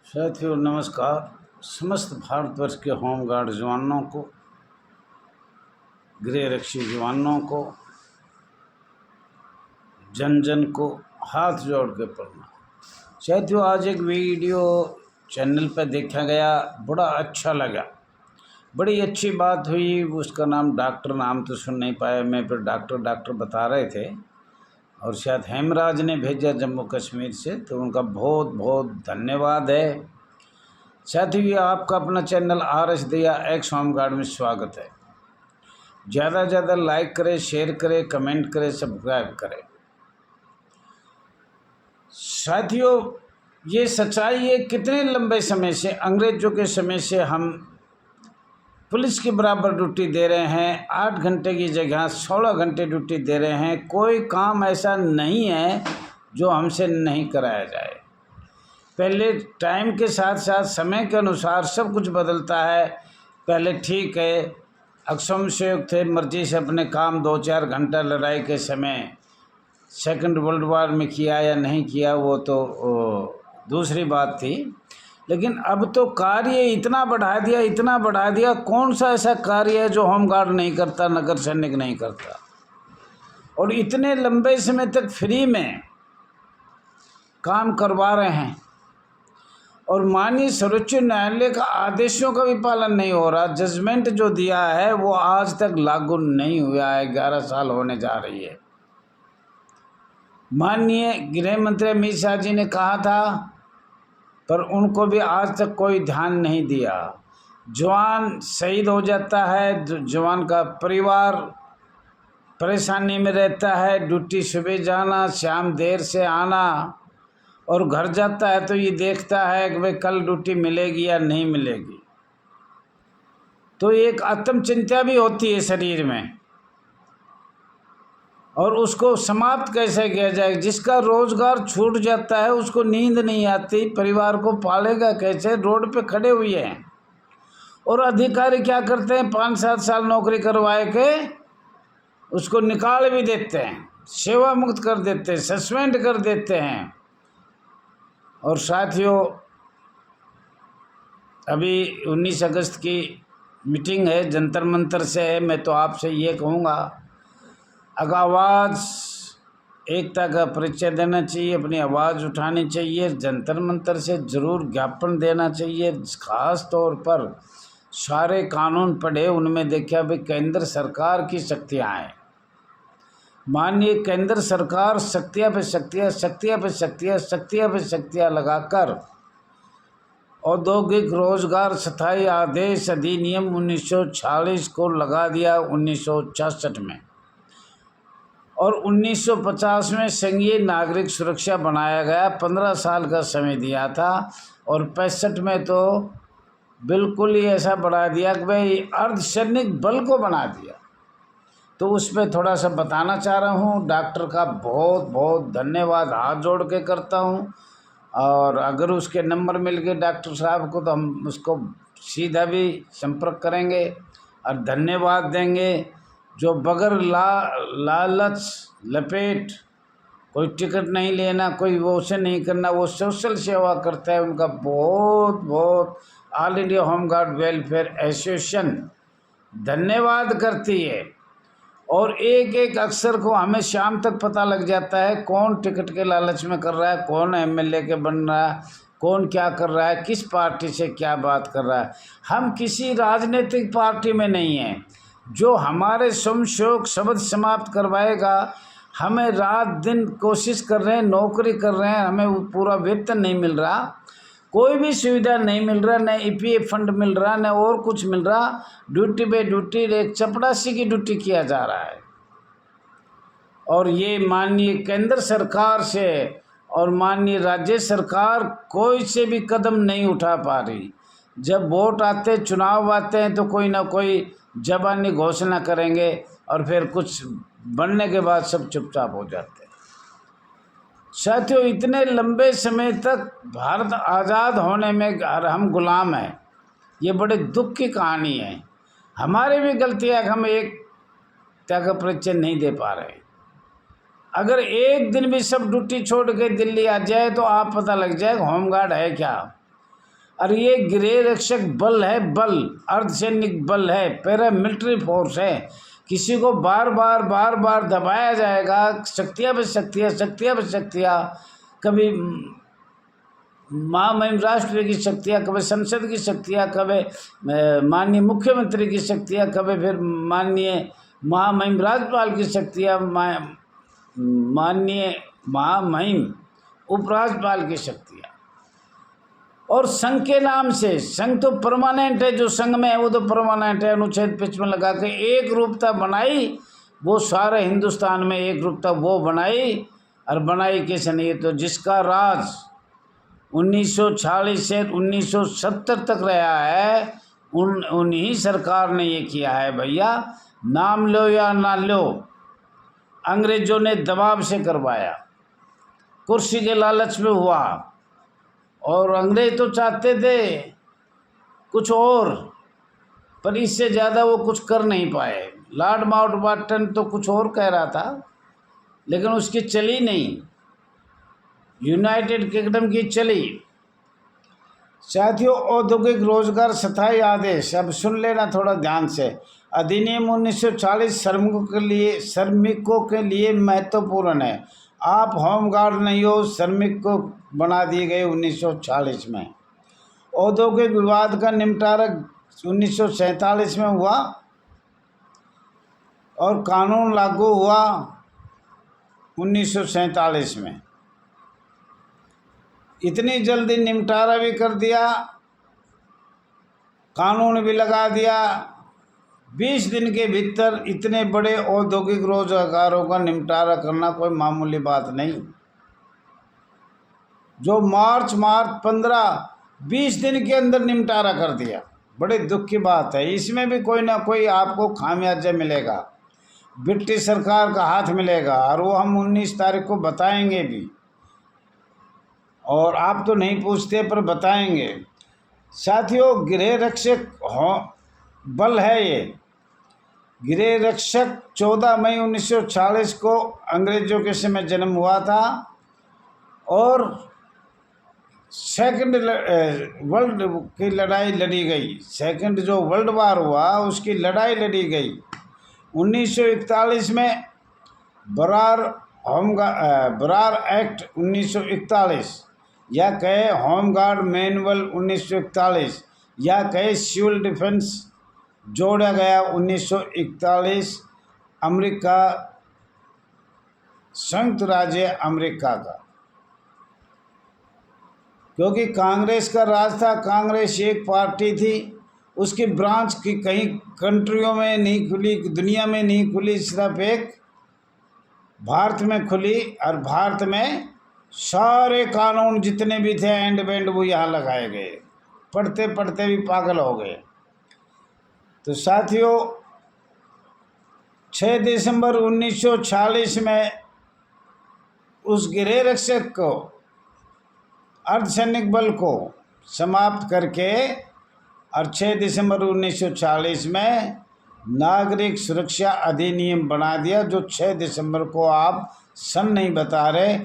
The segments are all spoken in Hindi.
साथियों नमस्कार। समस्त भारतवर्ष के होमगार्ड जवानों को, गृह रक्षी जवानों को, जन जन को हाथ जोड़ के प्रणाम। साथियों आज एक वीडियो चैनल पर देखा गया, बड़ा अच्छा लगा, बड़ी अच्छी बात हुई। उसका नाम तो सुन नहीं पाया मैं, फिर डॉक्टर बता रहे थे और शायद हेमराज ने भेजा जम्मू कश्मीर से, तो उनका बहुत बहुत धन्यवाद है। साथियों आपका अपना चैनल RS दिया एक्स होमगार्ड में स्वागत है। ज़्यादा से ज़्यादा लाइक करें, शेयर करें, कमेंट करें, सब्सक्राइब करें। साथियों ये सच्चाई है, कितने लंबे समय से, अंग्रेज़ों के समय से हम पुलिस के बराबर ड्यूटी दे रहे हैं। 8 घंटे की जगह 16 घंटे ड्यूटी दे रहे हैं। कोई काम ऐसा नहीं है जो हमसे नहीं कराया जाए। पहले टाइम के साथ साथ समय के अनुसार सब कुछ बदलता है। पहले ठीक है, अक्षम से थे, मर्जी से अपने काम 2-4 घंटा लड़ाई के समय सेकंड वर्ल्ड वार में किया या नहीं किया वो तो दूसरी बात थी। लेकिन अब तो कार्य इतना बढ़ा दिया। कौन सा ऐसा कार्य है जो होमगार्ड नहीं करता, नगर सैनिक नहीं करता, और इतने लंबे समय तक फ्री में काम करवा रहे हैं। और माननीय सर्वोच्च न्यायालय का आदेशों का भी पालन नहीं हो रहा। जजमेंट जो दिया है वो आज तक लागू नहीं हुआ है। 11 साल होने जा रही है। माननीय गृह मंत्री अमित शाह जी ने कहा था, पर उनको भी आज तक कोई ध्यान नहीं दिया। जवान शहीद हो जाता है, जवान का परिवार परेशानी में रहता है। ड्यूटी सुबह जाना, शाम देर से आना, और घर जाता है तो ये देखता है कि भाई कल ड्यूटी मिलेगी या नहीं मिलेगी। तो एक आत्मचिंता भी होती है शरीर में, और उसको समाप्त कैसे किया जाए। जिसका रोजगार छूट जाता है उसको नींद नहीं आती, परिवार को पालेगा कैसे। रोड पे खड़े हुए हैं और अधिकारी क्या करते हैं, 5-7 साल नौकरी करवाए के उसको निकाल भी देते हैं, सेवा मुक्त कर देते हैं, सस्पेंड कर देते हैं। और साथियों अभी 19 अगस्त की मीटिंग है, जंतर मंतर से है। मैं तो आपसे ये कहूँगा, अगर आवाज़ एकता का परिचय देना चाहिए, अपनी आवाज़ उठानी चाहिए, जंतर मंतर से ज़रूर ज्ञापन देना चाहिए। ख़ास तौर पर सारे कानून पढ़े, उनमें देखा भी केंद्र सरकार की शक्तियाँ हैं। माननीय केंद्र सरकार शक्तियाँ पे शक्तियाँ लगाकर औद्योगिक रोजगार स्थायी आदेश अधिनियम 1946 को लगा दिया 1966 में, और 1950 में संघीय नागरिक सुरक्षा बनाया गया। 15 साल का समय दिया था, और 65 में तो बिल्कुल ही ऐसा बढ़ा दिया कि भाई अर्धसैनिक बल को बना दिया। तो उस पर थोड़ा सा बताना चाह रहा हूँ। डॉक्टर का बहुत बहुत धन्यवाद हाथ जोड़ के करता हूँ। और अगर उसके नंबर मिल गए डॉक्टर साहब को तो हम उसको सीधा भी संपर्क करेंगे और धन्यवाद देंगे। जो बगैर लालच लपेट, कोई टिकट नहीं लेना, कोई वो से नहीं करना, वो सोशल सेवा करता है, उनका बहुत बहुत all India home guard welfare association धन्यवाद करती है। और एक एक अक्षर को हमें शाम तक पता लग जाता है, कौन टिकट के लालच में कर रहा है, कौन MLA के बन रहा है, कौन क्या कर रहा है, किस पार्टी से क्या बात कर रहा है। हम किसी राजनीतिक पार्टी में नहीं हैं। जो हमारे शोक शब्द समाप्त करवाएगा, हमें रात दिन कोशिश कर रहे हैं, नौकरी कर रहे हैं, हमें पूरा वेतन नहीं मिल रहा, कोई भी सुविधा नहीं मिल रहा, न EPF फंड मिल रहा, न और कुछ मिल रहा। ड्यूटी पे ड्यूटी एक चपड़ासी की ड्यूटी किया जा रहा है। और ये माननीय केंद्र सरकार से और माननीय राज्य सरकार कोई से भी कदम नहीं उठा पा रही। जब वोट आते, चुनाव आते हैं, तो कोई ना कोई ज़बानी घोषणा करेंगे, और फिर कुछ बनने के बाद सब चुपचाप हो जाते हैं। साथियों इतने लंबे समय तक भारत आज़ाद होने में हम गुलाम हैं, ये बड़े दुख की कहानी है। हमारी भी गलती है कि हम एक का परिचय नहीं दे पा रहे। अगर एक दिन भी सब ड्यूटी छोड़ के दिल्ली आ जाए तो आप पता लग जाए होमगार्ड है क्या। और ये गृह रक्षक बल है, बल अर्धसैनिक बल है, पैरामिलिट्री फोर्स है। किसी को बार बार दबाया जाएगा, शक्तियाँ पे शक्तियाँ, शक्तियाँ पे शक्तियाँ, कभी महामहिम राष्ट्र की शक्तियाँ, कभी संसद की शक्तियाँ, कभी माननीय मुख्यमंत्री की शक्तियाँ, कभी फिर माननीय महामहिम राज्यपाल की शक्तियाँ, माननीय महामहिम उपराज्यपाल की शक्तियाँ। और संघ के नाम से, संघ तो परमानेंट है, जो संघ में है वो तो परमानेंट है। अनुच्छेद 55 लगा के एक रूपता बनाई, वो सारे हिंदुस्तान में एक रूपता वो बनाई। और बनाई किस नहीं, तो जिसका राज 1946 से 1970 तक रहा है, उन्हीं सरकार ने ये किया है भैया। नाम लो या ना लो, अंग्रेजों ने दबाव से करवाया, कुर्सी के लालच में हुआ। और अंग्रेज तो चाहते थे कुछ और, पर इससे ज़्यादा वो कुछ कर नहीं पाए। लॉर्ड माउंटबेटन तो कुछ और कह रहा था, लेकिन उसकी चली नहीं, यूनाइटेड किंगडम की चली। साथियों, औद्योगिक रोजगार स्थायी आदेश, अब सुन लेना थोड़ा ध्यान से। अधिनियम 1940 श्रमिकों के लिए महत्वपूर्ण है। आप होमगार्ड नहीं हो, श्रमिक को बना दिए गए 1940 में। औद्योगिक विवाद का निपटारा 1947 में हुआ और कानून लागू हुआ 1947 में। इतनी जल्दी निपटारा भी कर दिया, कानून भी लगा दिया। 20 दिन के भीतर इतने बड़े औद्योगिक रोजगारों का निपटारा करना कोई मामूली बात नहीं। जो मार्च 15-20 दिन के अंदर निपटारा कर दिया, बड़े दुख की बात है। इसमें भी कोई ना कोई आपको खामियाजा मिलेगा, ब्रिटिश सरकार का हाथ मिलेगा, और वो हम 19 तारीख को बताएंगे भी। और आप तो नहीं पूछते पर बताएंगे। साथियों, गृह रक्षक बल है ये। गृह रक्षक 14 मई 1940 को अंग्रेजों के समय जन्म हुआ था और सेकंड वर्ल्ड की लड़ाई लड़ी गई। सेकंड जो वर्ल्ड वार हुआ उसकी लड़ाई लड़ी गई 1941 में। बरार एक्ट 1941, या कहे होमगार्ड मैनुअल 1941, या कहे सिविल डिफेंस जोड़ा गया 1941 अमेरिका, संयुक्त राज्य अमेरिका का। क्योंकि कांग्रेस का राज था, कांग्रेस एक पार्टी थी, उसकी ब्रांच की कई कंट्रियों में नहीं खुली, दुनिया में नहीं खुली, सिर्फ एक भारत में खुली। और भारत में सारे कानून जितने भी थे एंड बैंड वो यहाँ लगाए गए, पढ़ते पढ़ते भी पागल हो गए। तो साथियों, 6 दिसंबर 1946 में उस गृह रक्षक को, अर्धसैनिक बल को समाप्त करके, और 6 दिसंबर 1940 में नागरिक सुरक्षा अधिनियम बना दिया, जो 6 दिसंबर को आप सन नहीं बता रहे,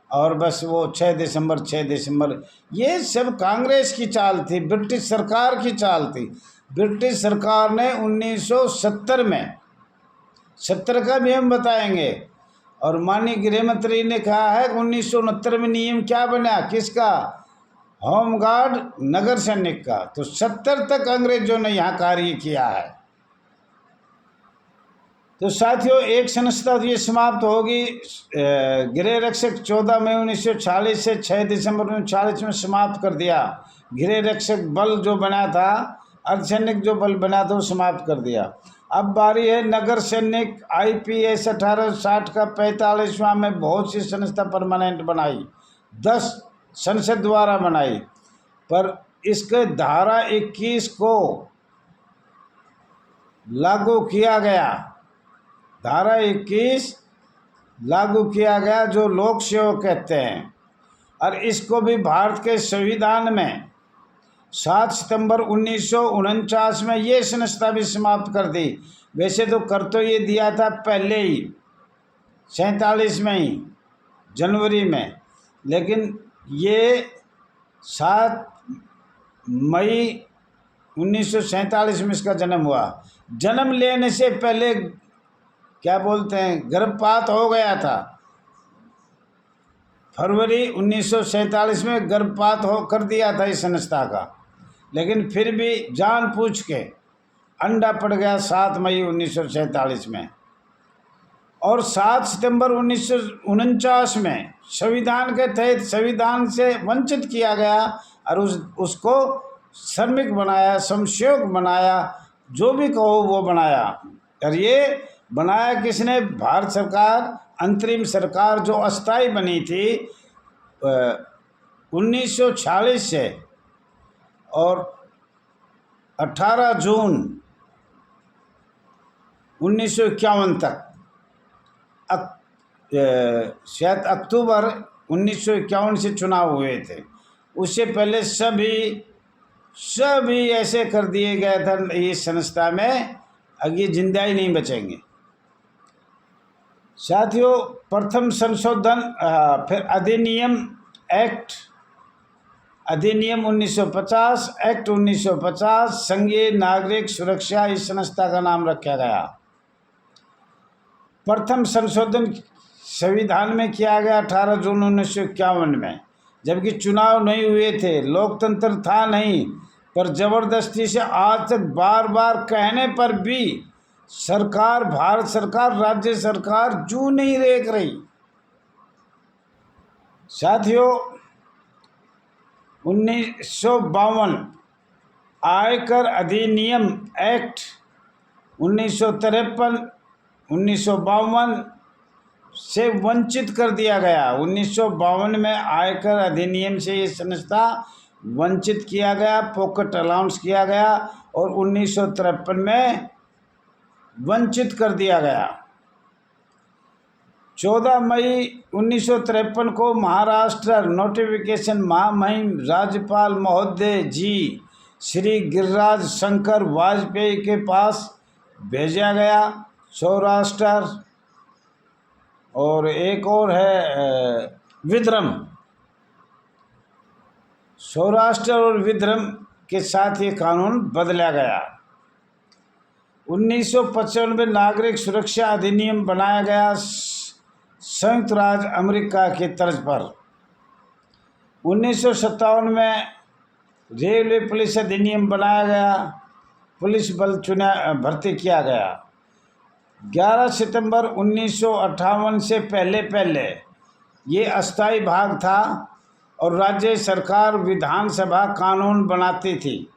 और बस वो 6 दिसंबर। ये सब कांग्रेस की चाल थी, ब्रिटिश सरकार की चाल थी। ब्रिटिश सरकार ने 1970 में, 70 का भी हम बताएंगे, और माननीय गृह मंत्री ने कहा है कि 1969 में नियम क्या बना, किसका, होमगार्ड नगर सैनिक का। तो 70 तक अंग्रेजों ने यहाँ कार्य किया है। तो साथियों, एक संस्था तो ये समाप्त होगी। गृह रक्षक 14 मई 1940 से 6 दिसंबर 1940 में समाप्त कर दिया। गृह रक्षक बल जो बना था, अर्धसैनिक जो बल बना था, वो समाप्त कर दिया। अब बारी है नगर सैनिक। IPS 1860 का 45वां में बहुत सी संस्था परमानेंट बनाई, 10 संसद द्वारा बनाई, पर इसके धारा 21 को लागू किया गया। धारा 21 लागू किया गया, जो लोक सेवक कहते हैं। और इसको भी भारत के संविधान में 7 सितंबर 1949 में ये संस्था भी समाप्त कर दी। वैसे तो कर तो ये दिया था पहले ही, 47 में ही, जनवरी में, लेकिन ये 7 मई 1947 में इसका जन्म हुआ। जन्म लेने से पहले क्या बोलते हैं, गर्भपात हो गया था। फरवरी 1947 में गर्भपात हो कर दिया था इस संस्था का, लेकिन फिर भी जानबूझ के अंडा पड़ गया 7 मई 1947 में। और 7 सितंबर 1949 में संविधान के तहत संविधान से वंचित किया गया और उसको श्रमिक बनाया, श्रमसेवक बनाया, जो भी कहो वो बनाया। और ये बनाया किसने? भारत सरकार, अंतरिम सरकार जो अस्थाई बनी थी 1946 से और 18 जून 1951 तक, शायद अक्टूबर 1951 से चुनाव हुए थे। उससे पहले सभी ऐसे कर दिए गए थे इस संस्था में, अब ये जिंदा ही नहीं बचेंगे। साथियों, प्रथम संशोधन फिर अधिनियम 1950 एक्ट 1950 संघीय नागरिक सुरक्षा इस संस्था का नाम रखा गया। प्रथम संशोधन संविधान में किया गया 18 जून 1951 में, जबकि चुनाव नहीं हुए थे, लोकतंत्र था नहीं, पर जबरदस्ती से आज तक बार बार कहने पर भी सरकार, भारत सरकार, राज्य सरकार जू नहीं देख रही। साथियों, 1952 आयकर अधिनियम एक्ट 1953 से वंचित कर दिया गया। 1952 में आयकर अधिनियम से ये संस्था वंचित किया गया, पॉकेट अलाउंस किया गया और 1953 में वंचित कर दिया गया। 14 मई 1953 को महाराष्ट्र नोटिफिकेशन महामहिम राज्यपाल महोदय जी श्री गिरिराज शंकर वाजपेयी के पास भेजा गया। सौराष्ट्र और एक और है विदर्भ, सौराष्ट्र और विदर्भ के साथ ये कानून बदला गया। 1995 नागरिक सुरक्षा अधिनियम बनाया गया संयुक्त राज्य अमेरिका की तर्ज पर। 1957 में रेलवे पुलिस अधिनियम बनाया गया, पुलिस बल भर्ती किया गया। 11 सितंबर 1958 से पहले ये अस्थाई भाग था और राज्य सरकार विधानसभा कानून बनाती थी।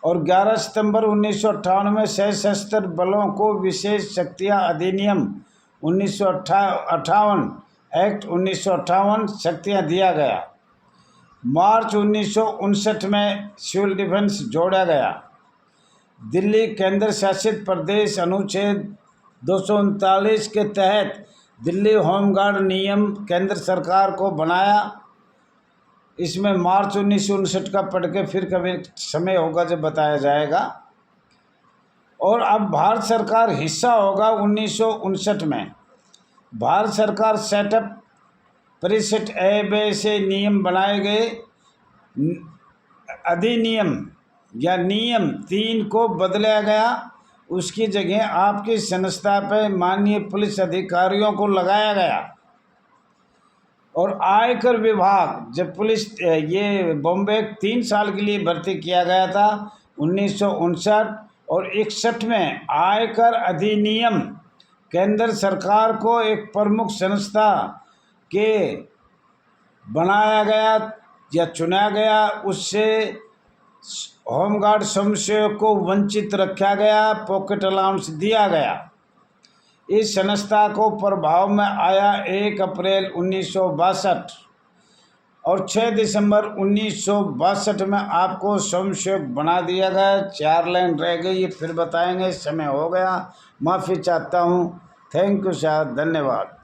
और 11 सितंबर 1958 में सशस्त्र बलों को विशेष शक्तियाँ अधिनियम 1958 एक्ट 1958 शक्तियाँ दिया गया। मार्च 1959 में सिविल डिफेंस जोड़ा गया। दिल्ली केंद्र शासित प्रदेश अनुच्छेद 239 के तहत दिल्ली होमगार्ड नियम केंद्र सरकार को बनाया। इसमें मार्च 1959 का पढ़ के फिर कभी समय होगा जब बताया जाएगा। और अब भारत सरकार हिस्सा होगा 1959 में। भारत सरकार सेटअप परिषद ए से नियम बनाए गए। अधिनियम या नियम 3 को बदला गया, उसकी जगह आपकी संस्था पर माननीय पुलिस अधिकारियों को लगाया गया। और आयकर विभाग जब पुलिस ये बॉम्बे 3 साल के लिए भर्ती किया गया था 1959 और 61 में आयकर अधिनियम केंद्र सरकार को एक प्रमुख संस्था के बनाया गया या चुना गया, उससे होमगार्ड स्वयंसेवक को वंचित रखा गया, पॉकेट अलाउंस दिया गया। इस संस्था को प्रभाव में आया 1 अप्रैल 1962 और 6 दिसंबर 1962 में आपको स्वयंसेवक बना दिया गया। 4 लाइन रह गई, ये फिर बताएंगे, समय हो गया, माफ़ी चाहता हूँ। थैंक यू साहब, धन्यवाद।